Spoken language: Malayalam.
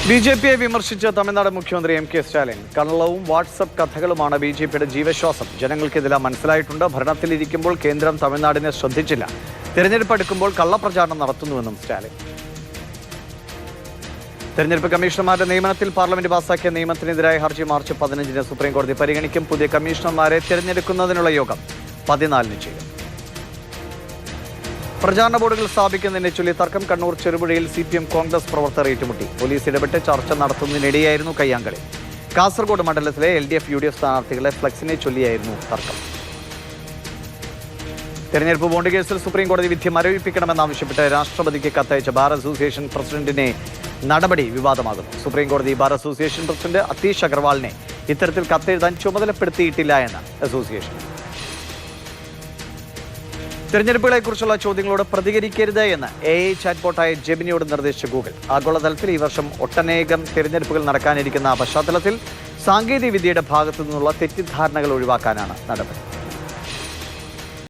ബിജെപിയെ വിമർശിച്ച തമിഴ്നാട് മുഖ്യമന്ത്രി എം.കെ. സ്റ്റാലിൻ കള്ളവും വാട്സപ്പ് കഥകളുമാണ് ബിജെപിയുടെ ജീവശ്വാസം. ജനങ്ങൾക്കിതെല്ലാം മനസ്സിലായിട്ടുണ്ട്. ഭരണത്തിലിരിക്കുമ്പോൾ കേന്ദ്രം തമിഴ്നാടിനെ ശ്രദ്ധിച്ചില്ല. തെരഞ്ഞെടുപ്പ് അടുക്കുമ്പോൾ കള്ളപ്രചാരണം നടത്തുന്നുവെന്നും സ്റ്റാലിൻ. തെരഞ്ഞെടുപ്പ് കമ്മീഷണർമാരുടെ നിയമനത്തിൽ പാർലമെന്റ് പാസാക്കിയ നിയമത്തിനെതിരായ ഹർജി മാർച്ച് 15-ന് സുപ്രീംകോടതി പരിഗണിക്കും. പുതിയ കമ്മീഷണർമാരെ തിരഞ്ഞെടുക്കുന്നതിനുള്ള യോഗം 14-ന് ചെയ്യും. പ്രചാരണ ബോർഡുകൾ സ്ഥാപിക്കുന്നതിനെ ചൊല്ലി തർക്കം. കണ്ണൂർ ചെറുപുഴയിൽ CPM കോൺഗ്രസ് പ്രവർത്തകർ ഏറ്റുമുട്ടി. പോലീസ് ഇടപെട്ട് ചർച്ച നടത്തുന്നതിനിടെയായിരുന്നു കയ്യാങ്കളി. കാസർഗോഡ് മണ്ഡലത്തിലെ LDF UDF സ്ഥാനാർത്ഥികളെ ഫ്ലക്സിനെ ചൊല്ലിയായിരുന്നു തർക്കം. തെരഞ്ഞെടുപ്പ് ബോണ്ട് കേസിൽ സുപ്രീംകോടതി വിധി മരവിപ്പിക്കണമെന്നാവശ്യപ്പെട്ട് രാഷ്ട്രപതിക്ക് കത്തയച്ച ബാർ അസോസിയേഷൻ പ്രസിഡന്റിനെ നടപടി വിവാദമാകുന്നു. സുപ്രീംകോടതി ബാർ അസോസിയേഷൻ പ്രസിഡന്റ് അതീഷ് അഗർവാളിനെ ഇത്തരത്തിൽ കത്തെഴുതാൻ ചുമതലപ്പെടുത്തിയിട്ടില്ല എന്ന് അസോസിയേഷൻ. തെരഞ്ഞെടുപ്പുകളെക്കുറിച്ചുള്ള ചോദ്യങ്ങളോട് പ്രതികരിക്കരുത് എന്ന് AI ചാറ്റ്ബോട്ടായ ജെമിനിയോട് നിർദ്ദേശിച്ച ഗൂഗിൾ. ആഗോളതലത്തിൽ ഈ വർഷം ഒട്ടനേകം തെരഞ്ഞെടുപ്പുകൾ നടക്കാനിരിക്കുന്ന പശ്ചാത്തലത്തിൽ സാങ്കേതിക വിദ്യയുടെ ഭാഗത്തു നിന്നുള്ള തെറ്റിദ്ധാരണകൾ ഒഴിവാക്കാനാണ് നടപടി.